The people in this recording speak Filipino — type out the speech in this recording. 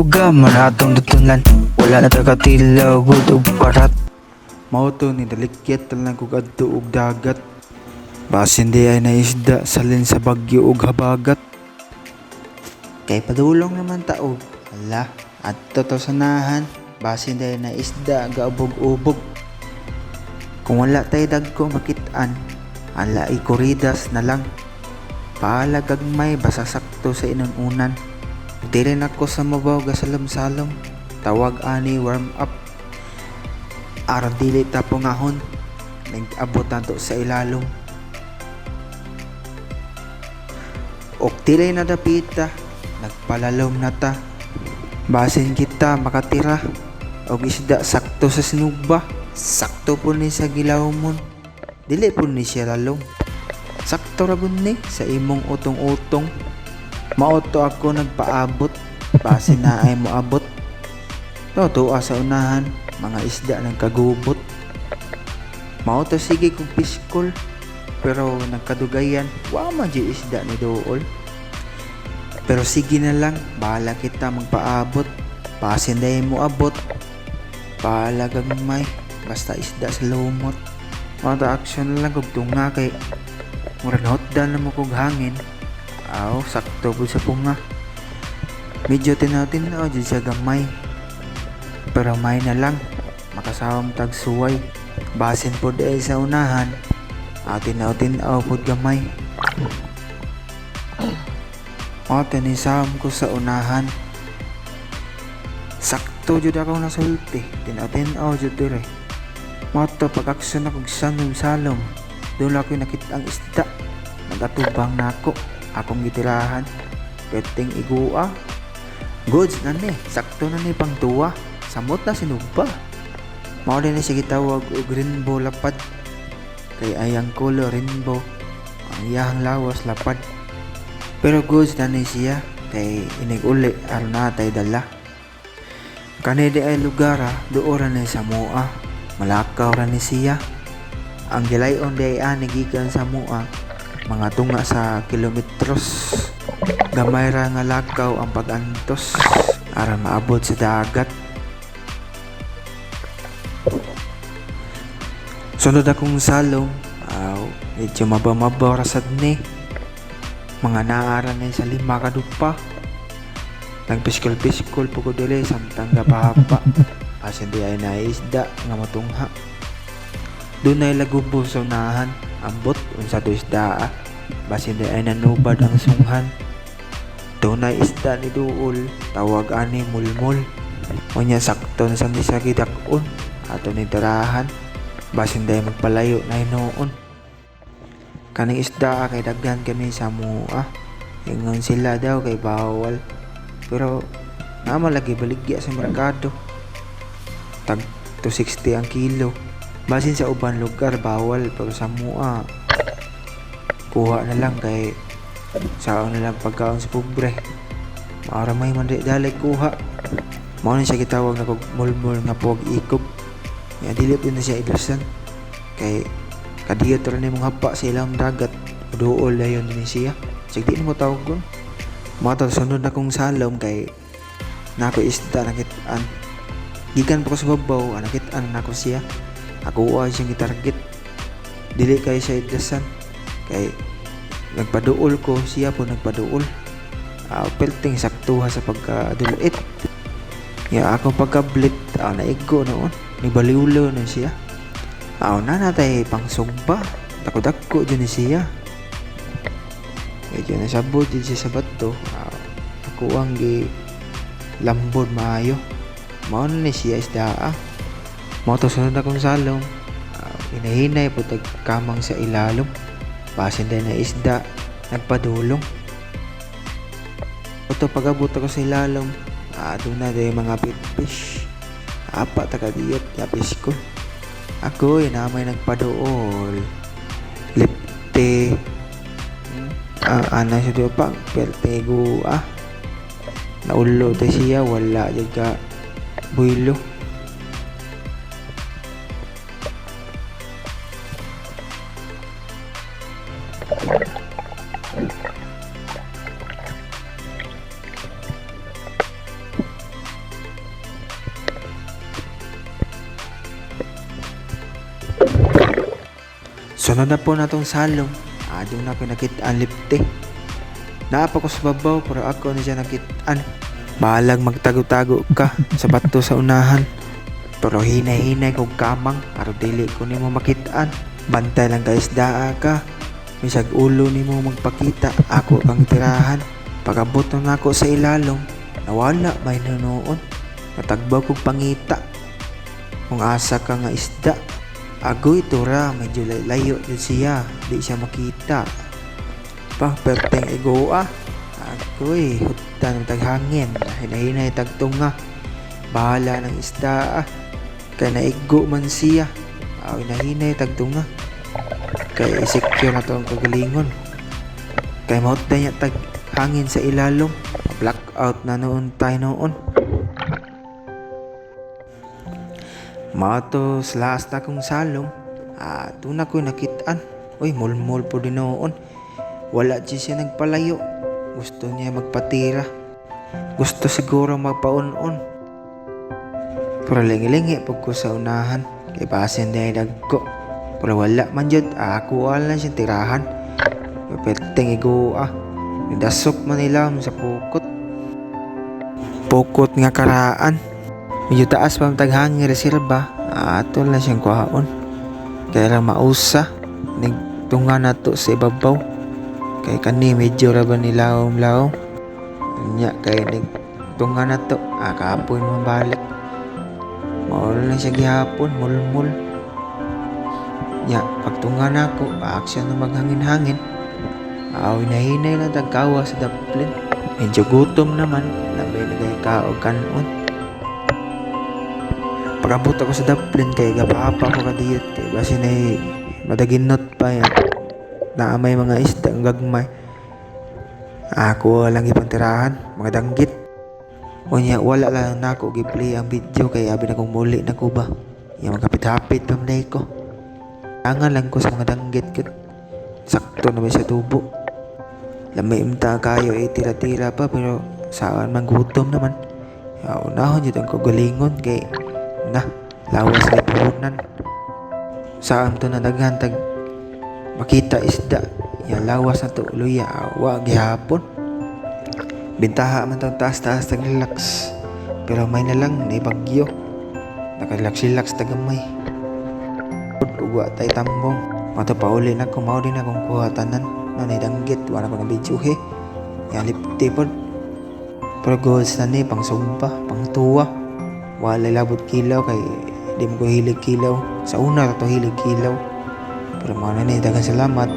ugam manatong tutunan. Wala na takatilaw gud ug parat. Mao to ni dalikyat lang kog adto og dagat. Basin di ay naisda salin sa bagyo ug habagat. Kay padulong naman taog. Hala, adto to sanahan. Basin day na isda gaubog-ubog. Kung wala tay dagko makit-an, ala ikuridas na lang. Paalagagmay basa sakto sa inununan. Dili ako sa mabaw ga salom-salom. Tawag ani warm up. Aron dili ta pungahon. Nag-abot nato sa ilalom. Og dili na dapita. Nagpalalom na ta. Basin kita makatira. Og isda sakto sa sinugba. Sakto po ni sa gilawmon. Dili po ni siya lalong. Sakto ra gud ni sa imong utong-utong. Mauto ako nagpaabot. Basin na ay moabot. Tuwa sa unahan. Mga isda nagkagubot. Mauto sige kog piskol. Pero nagkadugayan. Wa man di isda ni dool. Pero sige na lang, bahala kita magpaabot. Basin day mo abot. Bahala gagmay, basta isda sa lumot. Mata action na lang kog tunga kay murag hotdan na mo kog hangin. Aw, sakto po sa punga. Medyo tinaw-tinaw dyan sa gamay. Pero may na lang, makasawang tagsuway. Basin po day sa unahan. Tinaw-tinaw po gamay. Tinisam ko sa unahan. Sakto jud ako nasulti. Tinaw-tinaw jud dire. Moto pag-aksyon ako salom-salom. Doon ako nakita ang isda. Nagatubang nako. Akong gitirahan. Peting igua. Goods na ni. Sakto na ni pang tuwa. Samot na sinugba. Mao din ni sige tawag og rainbow lapad. Kay ayang color rainbow. Ang iyahang lawas lapad. Pero goods na ni siya kay inig-uli aron natay dala. Kanidi ay lugar doora ni sa mua. Malakaw ra ni siya. Ang gilayon di ay gikan sa mua. Mga tunga sa kilometros. Gamay ra nga lakaw ang pag-antos aron maabot sa dagat. Sunod akong salong. Medyo mabaw-mabaw ra sad ni. Mga naaran na sa 5 kadupa. Nagpiskol-piskol po ko dili samtang gapahapa. As hindi ay naisda nga matungha. Doon ay lagubo sa unahan. Ambot unsa to isda. Bas hindi ay nanubad ang sunghan. Doon ay isda ni duol. Tawag ani mulmul. Unya sakto na sa gidakon. Ato ni tirahan. Bas hindi ay magpalayo na hinoon. Kaning isda kay daghan kami sa mua. Ingon sila daw kay bawal. Pero naman lagi baligya sa merkado. Tag 260 ang kilo. Basin sa uban lugar bawal pero sa mua kuha na lang kay saon na lang pagkaon sa pobre. Maara may man dalay kuha. Mao ni siya gitawag na kog mulmul nga pog ikob. Ya dili po na siya idasan kay kadiyot rin mong hapa sa ilang dagat. Duol na yun din siya. Sige di mo tawag ko. Mga sunod na kong salom kay nako isda nakitaan. Gikan po ko sa babaw. Nakitaan na ko siya. Ako siyang gitarget. Dili kayo siya idasan. Kay nagpaduol ko. Siya po nagpaduol. Pelting saktuha sa pagkadulit. Akong pagkablit. Naigo noon. Nibaliwlo na siya. Na natay pang sugba. Dako-dako dyan siya. Medyo nasabot dyan siya sa bato. Ako ang lambod maayo. Mao na siya isda. Mao to sunod akong salong. Hinahinay po tagkamang sa ilalom. Basin din na isda. Nagpadulong. Ito pag-abot ako sa ilalom. Doon na din mga pitfish. Apa takadiyot. Yapis ko. Ako namay nagpaduol. Lipte. Ana siya doon pang pertego. Naulo tayo siya. Wala dyan ka builo. Sunod na po na tong salong. Doon na ko nakitaan lipte. Naapa ko sa babaw pero ako na siya nakitaan. Bahalag magtago-tago ka sa bato sa unahan. Pero hinay-hinay kong kamang para dili ko nimo makitaan. Bantay lang ka isdaa ka. Misag ulo nimo magpakita. Ako kang tirahan. Pagabot na ako sa ilalong, nawala may nunoon. Natagbaw kong pangita. Kung asa ka nga isda. Agoy tura, medyo layo din siya. Di siya makita. Perteng igoa. Agoy, hutan ng taghangin. Hinahinay tagtunga. Bahala ng isda. Kaya naigo man siya. Hinahinay tagtunga. Kaya secure na to ang kagalingon. Kaya mahutan niya taghangin sa ilalong. Blackout na noon tayo noon. Mato sa last na kong salong. Doon ako nakitaan. Uy, mulmul po din noon. Wala siya nagpalayo. Gusto niya magpatira. Gusto siguro magpaun-un. Pero lingi-lingi pag ko sa unahan. Kay basin na dagko. Pero wala man dyan. Ako wala siyang tirahan. Perteng igoa. Nidasok man nila sa pukot. Pukot nga karaan. Medyo taas pa ang taghangin reserba. Ato lang siyang kuhaon. Kaya lang mausa. Nagtunga na to sa ibabaw. Kay kani medyo raban nilaom-laom. Nya kay nagtunga na to. Kapoy mo balik. Maula lang siya gihapon. Mulmul. Nya pagtunga na ako. Aksyon na maghangin-hangin. Hinay-hinay lang tagkawa sa daplin. Medyo gutom naman. Labay nagaykaog kanon. Pagabot ako sa daplin kay gapapa ko kadiyot. Kay basin ay madaginot pa yan. Naamay mga isda ang gagmay. Ako lang ipantirahan, mga danggit. Unya wala lang na ako giplay ang video kay abi na kong muli na ko ba. Yung magkapit-hapit pamday ko. Angan lang ko sa mga danggit ko. Sakto naman sa tubo. Lamay imta kayo tira-tira pa pero saan man gutom naman. Unahon yun ang kagalingon kay lawas na puhunan. Saan to na naghantag makita isda. Yan lawas na to luya. Wag gihapon. Bintaha man tong taas-taas tag-relax. Pero may na lang na bagyo. Nakarelax-relax tagamay. Ugwa tay tambong. Mato pa uli na kumaw din akong kuha tanan. Nanay danggit. Wala ko na video he. Yan lipti po. Pero goals na ni pang sumpa, pang tuwa. Wala labot kilaw kay di mo ko hilig kilaw. Sa una to hilig kilaw. Pero mga nanay dagang salamat.